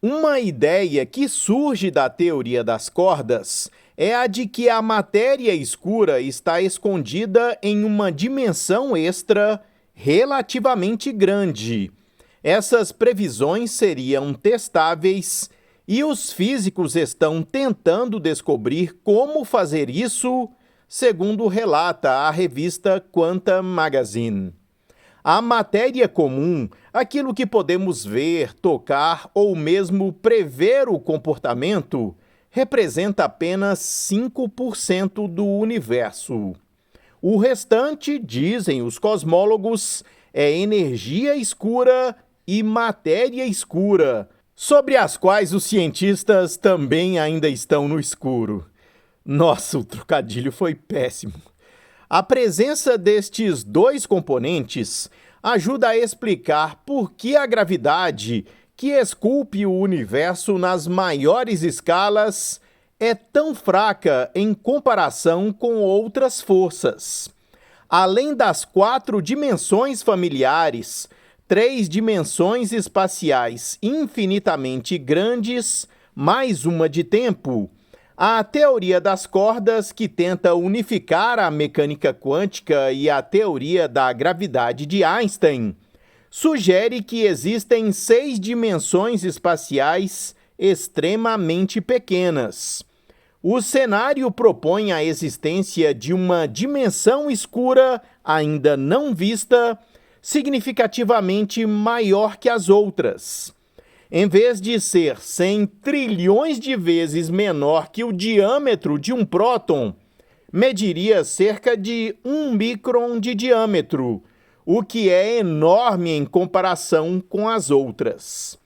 Uma ideia que surge da teoria das cordas é a de que a matéria escura está escondida em uma dimensão extra relativamente grande. Essas previsões seriam testáveis e os físicos estão tentando descobrir como fazer isso, segundo relata a revista Quantum Magazine. A matéria comum, aquilo que podemos ver, tocar ou mesmo prever o comportamento, representa apenas 5% do universo. O restante, dizem os cosmólogos, é energia escura e matéria escura, sobre as quais os cientistas também ainda estão no escuro. Nossa, o trocadilho foi péssimo. A presença destes dois componentes ajuda a explicar por que a gravidade, que esculpe o universo nas maiores escalas, é tão fraca em comparação com outras forças. Além das 4 dimensões familiares, 3 dimensões espaciais infinitamente grandes, mais uma de tempo. A teoria das cordas, que tenta unificar a mecânica quântica e a teoria da gravidade de Einstein, sugere que existem 6 dimensões espaciais extremamente pequenas. O cenário propõe a existência de uma dimensão escura ainda não vista, significativamente maior que as outras. Em vez de ser 100 trilhões de vezes menor que o diâmetro de um próton, mediria cerca de 1 micron de diâmetro, o que é enorme em comparação com as outras.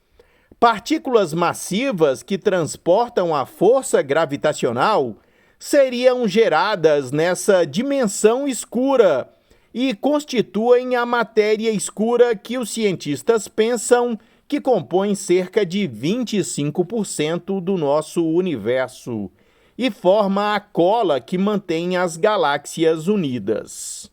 Partículas massivas que transportam a força gravitacional seriam geradas nessa dimensão escura e constituem a matéria escura que os cientistas pensam que compõe cerca de 25% do nosso universo e forma a cola que mantém as galáxias unidas.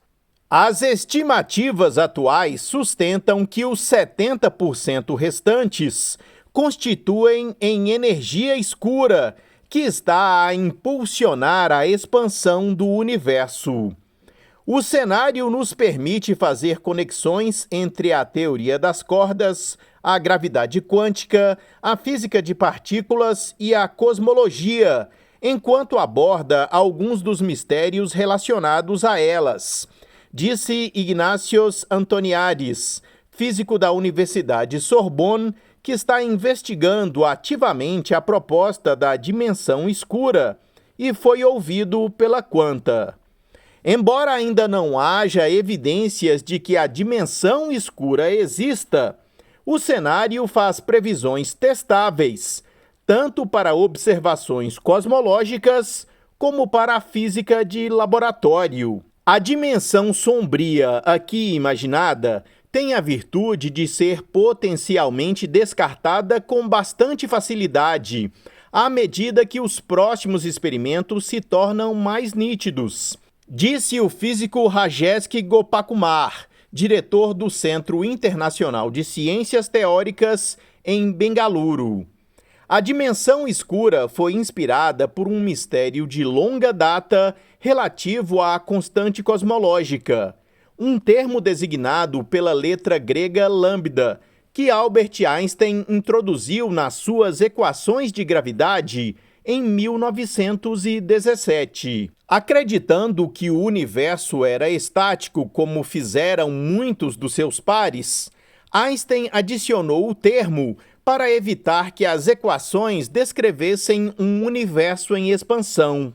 As estimativas atuais sustentam que os 70% restantes constituem em energia escura que está a impulsionar a expansão do universo. O cenário nos permite fazer conexões entre a teoria das cordas, a gravidade quântica, a física de partículas e a cosmologia, enquanto aborda alguns dos mistérios relacionados a elas, disse Ignatios Antoniadis, físico da Universidade Sorbonne, que está investigando ativamente a proposta da dimensão escura e foi ouvido pela Quanta. Embora ainda não haja evidências de que a dimensão escura exista, o cenário faz previsões testáveis, tanto para observações cosmológicas como para a física de laboratório. A dimensão sombria aqui imaginada tem a virtude de ser potencialmente descartada com bastante facilidade, à medida que os próximos experimentos se tornam mais nítidos, disse o físico Rajesh Gopakumar, diretor do Centro Internacional de Ciências Teóricas em Bengaluru. A dimensão escura foi inspirada por um mistério de longa data relativo à constante cosmológica, um termo designado pela letra grega lambda, que Albert Einstein introduziu nas suas equações de gravidade em 1917. Acreditando que o universo era estático, como fizeram muitos dos seus pares, Einstein adicionou o termo para evitar que as equações descrevessem um universo em expansão.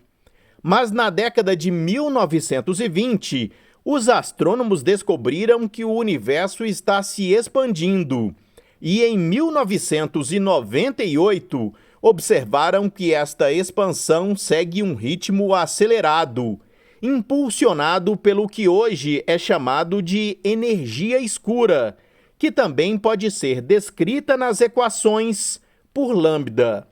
Mas na década de 1920, os astrônomos descobriram que o universo está se expandindo, e em 1998 observaram que esta expansão segue um ritmo acelerado, impulsionado pelo que hoje é chamado de energia escura, que também pode ser descrita nas equações por lambda.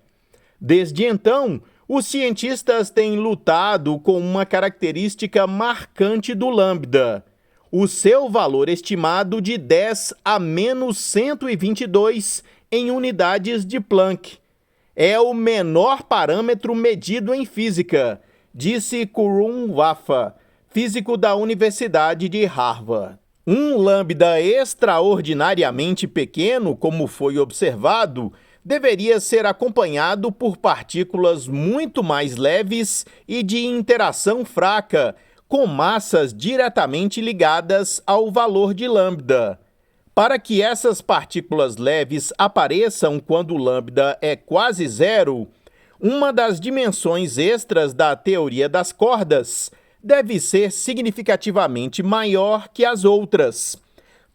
Desde então, os cientistas têm lutado com uma característica marcante do lambda, o seu valor estimado de 10 a menos 122 em unidades de Planck. É o menor parâmetro medido em física, disse Kurun Wafa, físico da Universidade de Harvard. Um lambda extraordinariamente pequeno, como foi observado, deveria ser acompanhado por partículas muito mais leves e de interação fraca, com massas diretamente ligadas ao valor de lambda. Para que essas partículas leves apareçam quando o lambda é quase zero, uma das dimensões extras da teoria das cordas deve ser significativamente maior que as outras,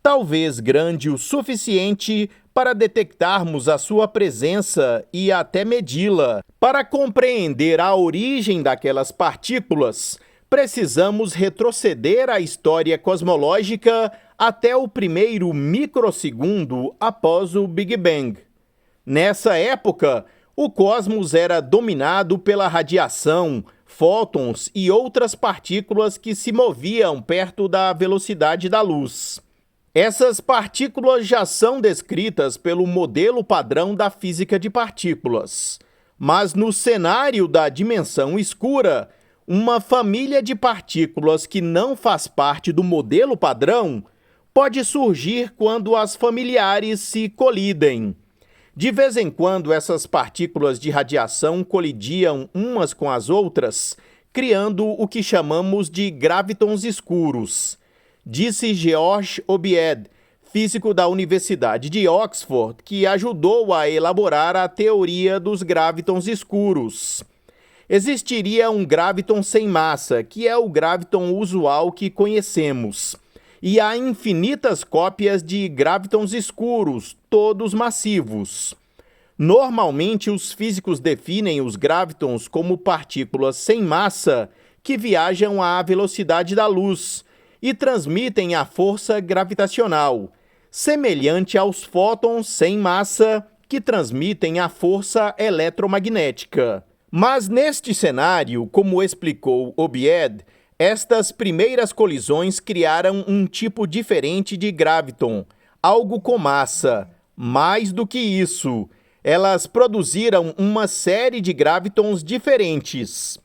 talvez grande o suficiente para detectarmos a sua presença e até medi-la. Para compreender a origem daquelas partículas, precisamos retroceder a história cosmológica até o primeiro microsegundo após o Big Bang. Nessa época, o cosmos era dominado pela radiação, fótons e outras partículas que se moviam perto da velocidade da luz. Essas partículas já são descritas pelo modelo padrão da física de partículas. Mas no cenário da dimensão escura, uma família de partículas que não faz parte do modelo padrão pode surgir quando as familiares se colidem. De vez em quando, essas partículas de radiação colidiam umas com as outras, criando o que chamamos de gravitons escuros, disse George Obied, físico da Universidade de Oxford, que ajudou a elaborar a teoria dos gravitons escuros. Existiria um graviton sem massa, que é o graviton usual que conhecemos, e há infinitas cópias de gravitons escuros, todos massivos. Normalmente, os físicos definem os gravitons como partículas sem massa que viajam à velocidade da luz e transmitem a força gravitacional, semelhante aos fótons sem massa que transmitem a força eletromagnética. Mas neste cenário, como explicou Obied, estas primeiras colisões criaram um tipo diferente de graviton, algo com massa. Mais do que isso, elas produziram uma série de gravitons diferentes.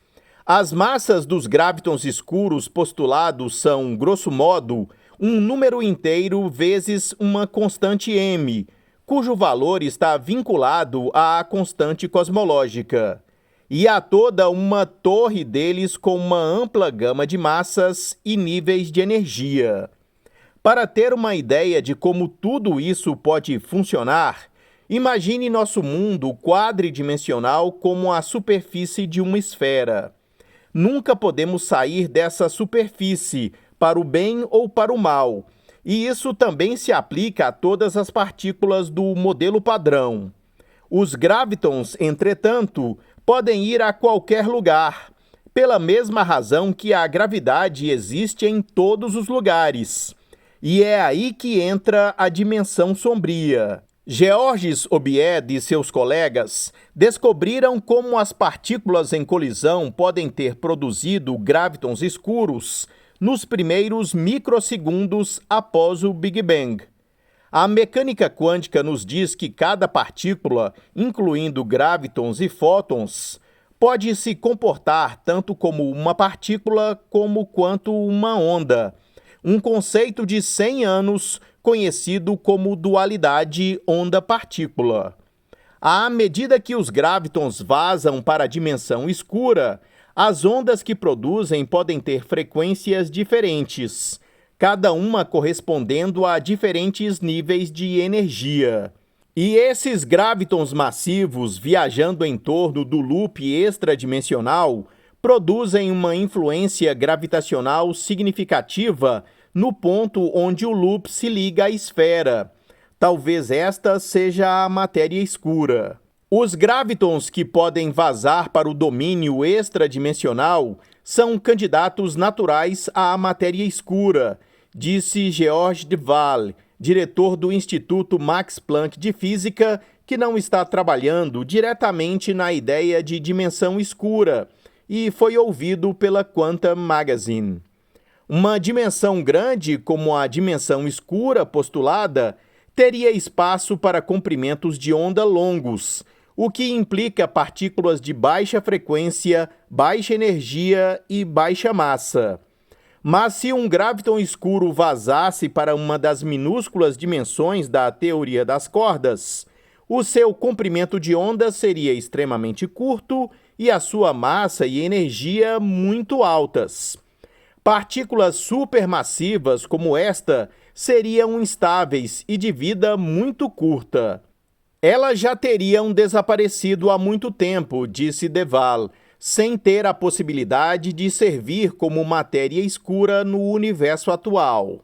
As massas dos gravitons escuros postulados são, grosso modo, um número inteiro vezes uma constante m, cujo valor está vinculado à constante cosmológica. E há toda uma torre deles com uma ampla gama de massas e níveis de energia. Para ter uma ideia de como tudo isso pode funcionar, imagine nosso mundo quadridimensional como a superfície de uma esfera. Nunca podemos sair dessa superfície, para o bem ou para o mal, e isso também se aplica a todas as partículas do modelo padrão. Os gravitons, entretanto, podem ir a qualquer lugar, pela mesma razão que a gravidade existe em todos os lugares. E é aí que entra a dimensão sombria. Georges Obied e seus colegas descobriram como as partículas em colisão podem ter produzido gravitons escuros nos primeiros microsegundos após o Big Bang. A mecânica quântica nos diz que cada partícula, incluindo gravitons e fótons, pode se comportar tanto como uma partícula como quanto uma onda, um conceito de 100 anos conhecido como dualidade onda-partícula. À medida que os gravitons vazam para a dimensão escura, as ondas que produzem podem ter frequências diferentes, cada uma correspondendo a diferentes níveis de energia. E esses gravitons massivos, viajando em torno do loop extradimensional, produzem uma influência gravitacional significativa no ponto onde o loop se liga à esfera. Talvez esta seja a matéria escura. Os gravitons que podem vazar para o domínio extradimensional são candidatos naturais à matéria escura, disse Georges de Waal, diretor do Instituto Max Planck de Física, que não está trabalhando diretamente na ideia de dimensão escura, e foi ouvido pela Quantum Magazine. Uma dimensão grande, como a dimensão escura postulada, teria espaço para comprimentos de onda longos, o que implica partículas de baixa frequência, baixa energia e baixa massa. Mas se um graviton escuro vazasse para uma das minúsculas dimensões da teoria das cordas, o seu comprimento de onda seria extremamente curto e a sua massa e energia muito altas. Partículas supermassivas como esta seriam instáveis e de vida muito curta. Elas já teriam desaparecido há muito tempo, disse Duvall, sem ter a possibilidade de servir como matéria escura no universo atual.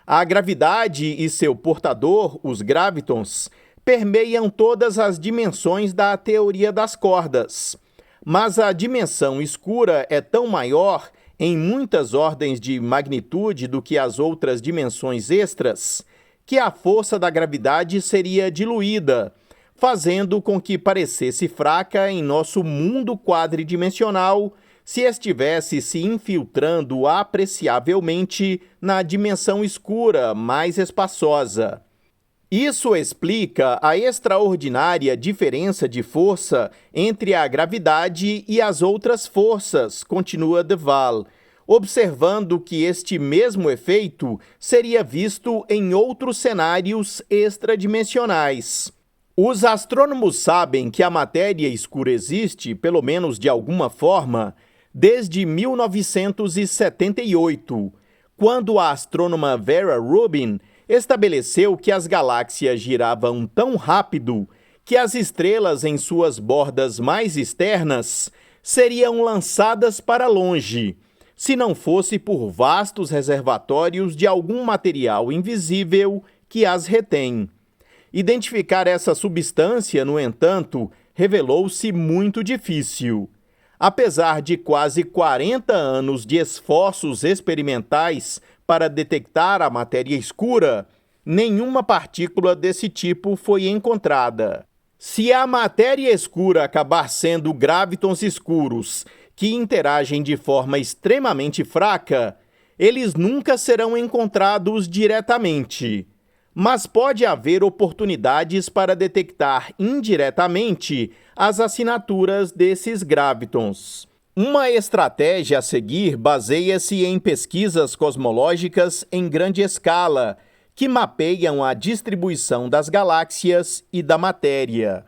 A gravidade e seu portador, os gravitons, permeiam todas as dimensões da teoria das cordas. Mas a dimensão escura é tão maior, em muitas ordens de magnitude, do que as outras dimensões extras, que a força da gravidade seria diluída, fazendo com que parecesse fraca em nosso mundo quadridimensional se estivesse se infiltrando apreciavelmente na dimensão escura mais espaçosa. Isso explica a extraordinária diferença de força entre a gravidade e as outras forças, continua Duvall, observando que este mesmo efeito seria visto em outros cenários extradimensionais. Os astrônomos sabem que a matéria escura existe, pelo menos de alguma forma, desde 1978, quando a astrônoma Vera Rubin estabeleceu que as galáxias giravam tão rápido que as estrelas em suas bordas mais externas seriam lançadas para longe, se não fosse por vastos reservatórios de algum material invisível que as retém. Identificar essa substância, no entanto, revelou-se muito difícil. Apesar de quase 40 anos de esforços experimentais para detectar a matéria escura, nenhuma partícula desse tipo foi encontrada. Se a matéria escura acabar sendo gravitons escuros que interagem de forma extremamente fraca, eles nunca serão encontrados diretamente. Mas pode haver oportunidades para detectar indiretamente as assinaturas desses gravitons. Uma estratégia a seguir baseia-se em pesquisas cosmológicas em grande escala, que mapeiam a distribuição das galáxias e da matéria.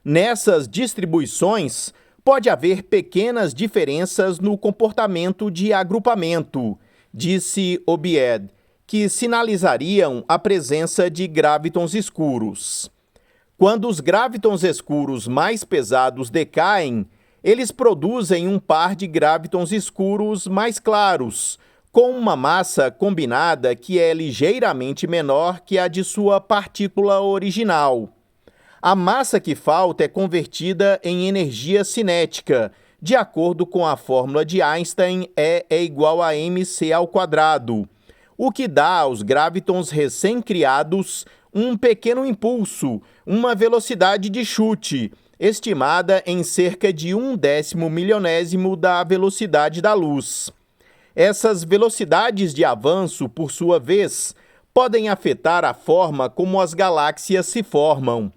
Nessas distribuições, pode haver pequenas diferenças no comportamento de agrupamento, disse Obied, que sinalizariam a presença de gravitons escuros. Quando os gravitons escuros mais pesados decaem, eles produzem um par de gravitons escuros mais claros, com uma massa combinada que é ligeiramente menor que a de sua partícula original. A massa que falta é convertida em energia cinética, de acordo com a fórmula de Einstein, E é igual a mc², o que dá aos gravitons recém-criados um pequeno impulso, uma velocidade de chute, estimada em cerca de 1/10 milionésimo da velocidade da luz. Essas velocidades de avanço, por sua vez, podem afetar a forma como as galáxias se formam.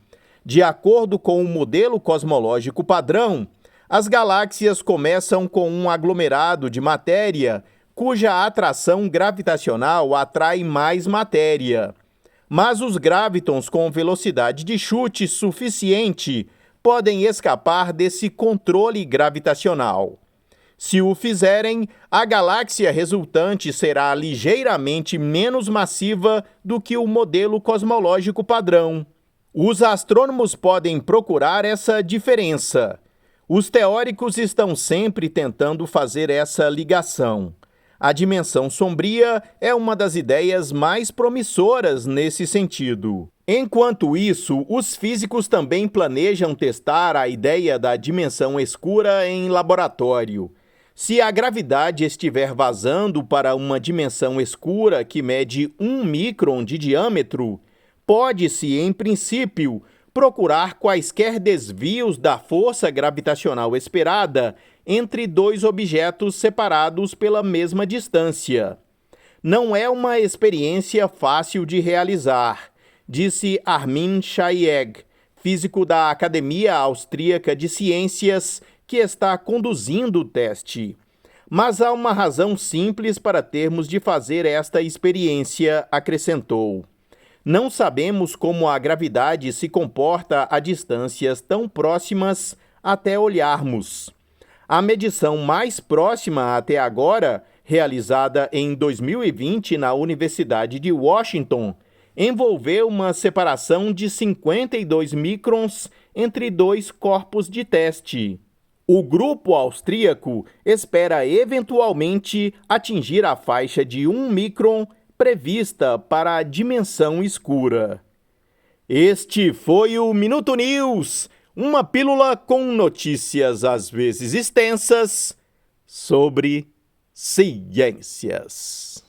De acordo com o modelo cosmológico padrão, as galáxias começam com um aglomerado de matéria cuja atração gravitacional atrai mais matéria. Mas os gravitons com velocidade de chute suficiente podem escapar desse controle gravitacional. Se o fizerem, a galáxia resultante será ligeiramente menos massiva do que o modelo cosmológico padrão. Os astrônomos podem procurar essa diferença. Os teóricos estão sempre tentando fazer essa ligação. A dimensão sombria é uma das ideias mais promissoras nesse sentido. Enquanto isso, os físicos também planejam testar a ideia da dimensão escura em laboratório. Se a gravidade estiver vazando para uma dimensão escura que mede 1 micron de diâmetro, pode-se, em princípio, procurar quaisquer desvios da força gravitacional esperada entre dois objetos separados pela mesma distância. Não é uma experiência fácil de realizar, disse Armin Shayeg, físico da Academia Austríaca de Ciências, que está conduzindo o teste. Mas há uma razão simples para termos de fazer esta experiência, acrescentou. Não sabemos como a gravidade se comporta a distâncias tão próximas até olharmos. A medição mais próxima até agora, realizada em 2020 na Universidade de Washington, envolveu uma separação de 52 microns entre dois corpos de teste. O grupo austríaco espera eventualmente atingir a faixa de 1 micron prevista para a dimensão escura. Este foi o Minuto News, uma pílula com notícias às vezes extensas sobre ciências.